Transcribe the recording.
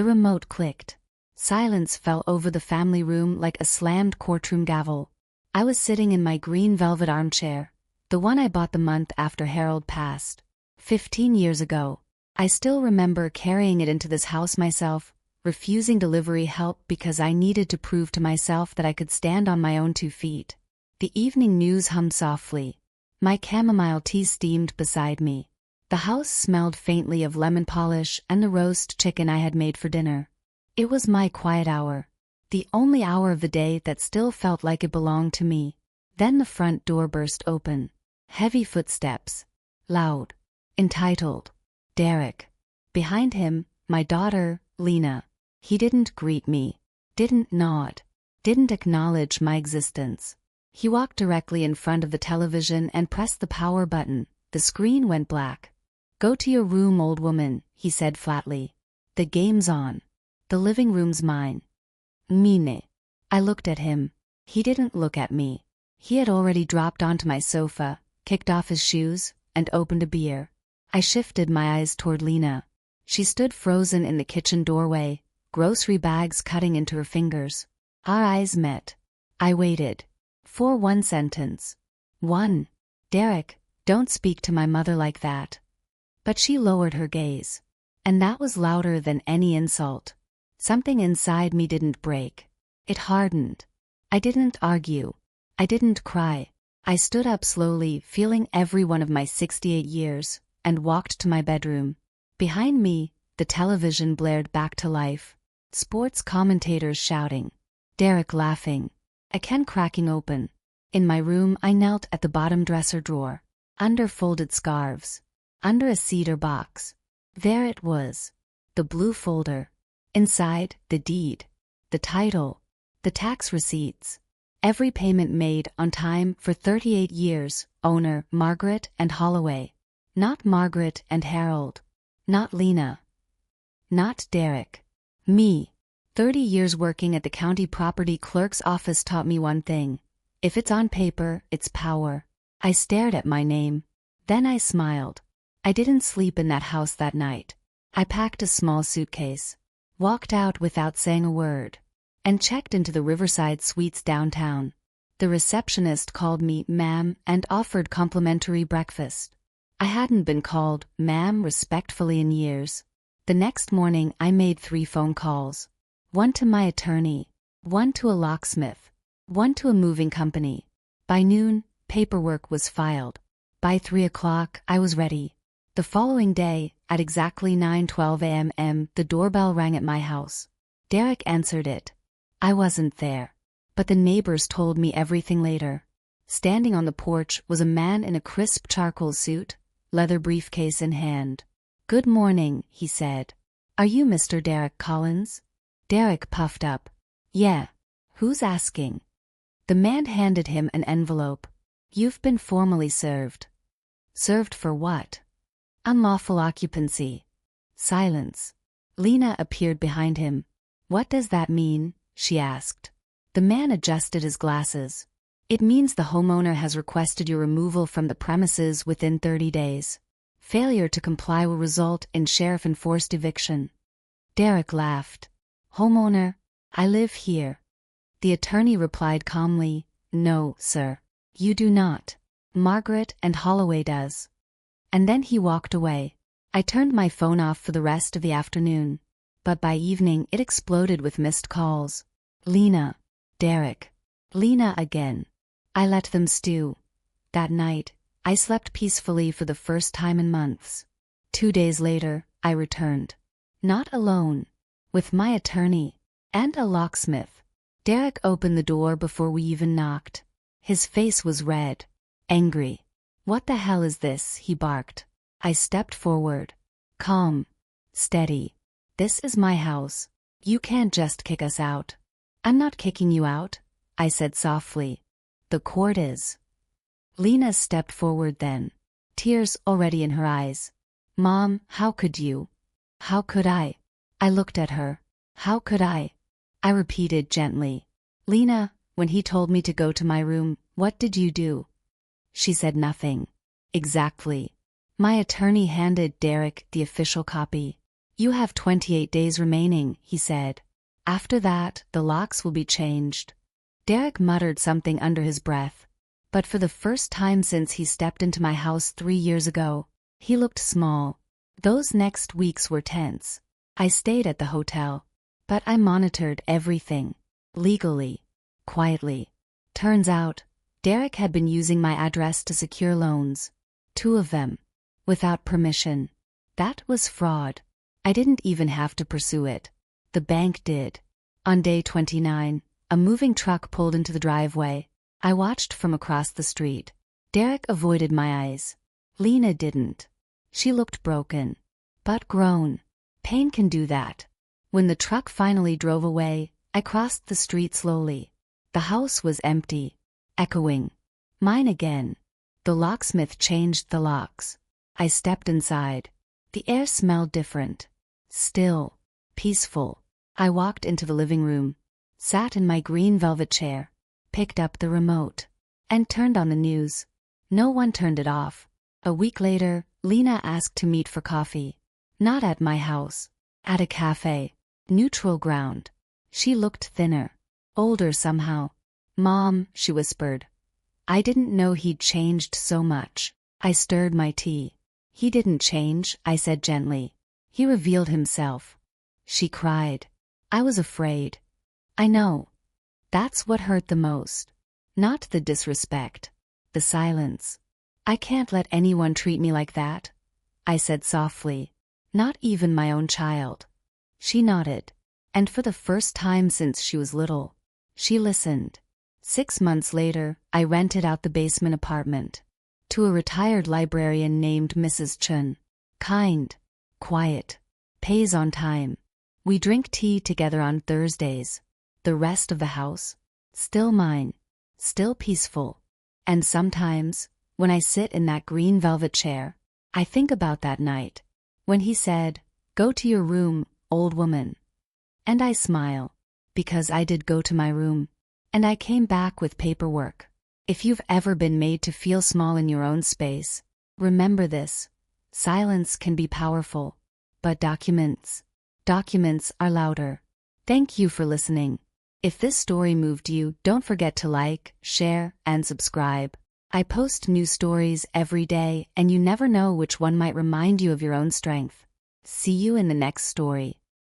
The remote clicked. Silence fell over the family room like a slammed courtroom gavel. I was sitting in my green velvet armchair, the one I bought the month after Harold passed. 15 years ago. I still remember carrying it into this house myself, refusing delivery help because I needed to prove to myself that I could stand on my own 2 feet. The evening news hummed softly. My chamomile tea steamed beside me. The house smelled faintly of lemon polish and the roast chicken I had made for dinner. It was my quiet hour, the only hour of the day that still felt like it belonged to me. Then the front door burst open. Heavy footsteps. Loud. Entitled. Derek. Behind him, my daughter, Lena. He didn't greet me. Didn't nod. Didn't acknowledge my existence. He walked directly in front of the television and pressed the power button. The screen went black. "Go to your room, old woman," he said flatly. "The game's on. The living room's mine." Mine. I looked at him. He didn't look at me. He had already dropped onto my sofa, kicked off his shoes, and opened a beer. I shifted my eyes toward Lena. She stood frozen in the kitchen doorway, grocery bags cutting into her fingers. Our eyes met. I waited. For one sentence. One. "Derek, don't speak to my mother like that." But she lowered her gaze. And that was louder than any insult. Something inside me didn't break. It hardened. I didn't argue. I didn't cry. I stood up slowly, feeling every one of my 68 years, and walked to my bedroom. Behind me, the television blared back to life. Sports commentators shouting. Derek laughing. A can cracking open. In my room, I knelt at the bottom dresser drawer. Under folded scarves. Under a cedar box. There it was. The blue folder. Inside, the deed. The title. The tax receipts. Every payment made on time for 38 years. Owner, Margaret and Holloway. Not Margaret and Harold. Not Lena. Not Derek. Me. 30 years working at the county property clerk's office taught me one thing. If it's on paper, it's power. I stared at my name. Then I smiled. I didn't sleep in that house that night. I packed a small suitcase, walked out without saying a word, and checked into the Riverside Suites downtown. The receptionist called me ma'am and offered complimentary breakfast. I hadn't been called ma'am respectfully in years. The next morning I made 3 phone calls. One to my attorney, one to a locksmith, one to a moving company. By noon, paperwork was filed. By 3 o'clock, I was ready. The following day, at exactly 9:12 a.m., the doorbell rang at my house. Derek answered it. I wasn't there. But the neighbors told me everything later. Standing on the porch was a man in a crisp charcoal suit, leather briefcase in hand. "Good morning," he said. "Are you Mr. Derek Collins?" Derek puffed up. "Yeah. Who's asking?" The man handed him an envelope. "You've been formally served." "Served for what?" "Unlawful occupancy." Silence. Lena appeared behind him. "What does that mean?" she asked. The man adjusted his glasses. "It means the homeowner has requested your removal from the premises within 30 days. Failure to comply will result in sheriff-enforced eviction." Derek laughed. "Homeowner, I live here." The attorney replied calmly, "No, sir. You do not. Margaret and Holloway does." And then he walked away. I turned my phone off for the rest of the afternoon. But by evening it exploded with missed calls. Lena. Derek. Lena again. I let them stew. That night, I slept peacefully for the first time in months. 2 days later, I returned. Not alone. With my attorney. And a locksmith. Derek opened the door before we even knocked. His face was red. Angry. "What the hell is this?" he barked. I stepped forward. "Calm. Steady. This is my house. You can't just kick us out." "I'm not kicking you out," I said softly. "The court is." Lena stepped forward then. Tears already in her eyes. "Mom, how could you?" "How could I?" I looked at her. "How could I?" I repeated gently. "Lena, when he told me to go to my room, what did you do?" She said nothing. "Exactly." My attorney handed Derek the official copy. You have 28 days remaining, he said. After that, the locks will be changed. Derek muttered something under his breath. But for the first time since he stepped into my house 3 years ago, he looked small. Those next weeks were tense. I stayed at the hotel. But I monitored everything. Legally. Quietly. Turns out, Derek had been using my address to secure loans. 2 of them. Without permission. That was fraud. I didn't even have to pursue it. The bank did. On day 29, a moving truck pulled into the driveway. I watched from across the street. Derek avoided my eyes. Lena didn't. She looked broken. But grown. Pain can do that. When the truck finally drove away, I crossed the street slowly. The house was empty. Echoing. Mine again. The locksmith changed the locks. I stepped inside. The air smelled different. Still. Peaceful. I walked into the living room. Sat in my green velvet chair. Picked up the remote. And turned on the news. No one turned it off. A week later, Lena asked to meet for coffee. Not at my house. At a cafe. Neutral ground. She looked thinner. Older somehow. Mom, she whispered. I didn't know he'd changed so much. I stirred my tea. He didn't change, I said gently. He revealed himself. She cried. I was afraid. I know. That's what hurt the most. Not the disrespect. The silence. I can't let anyone treat me like that, I said softly. Not even my own child. She nodded. And for the first time since she was little, she listened. 6 months later, I rented out the basement apartment. To a retired librarian named Mrs. Chun. Kind. Quiet. Pays on time. We drink tea together on Thursdays. The rest of the house? Still mine. Still peaceful. And sometimes, when I sit in that green velvet chair, I think about that night. When he said, "Go to your room, old woman." And I smile. Because I did go to my room. And I came back with paperwork. If you've ever been made to feel small in your own space, remember this. Silence can be powerful. But documents are louder. Thank you for listening. If this story moved you, don't forget to like, share, and subscribe. I post new stories every day, and you never know which one might remind you of your own strength. See you in the next story.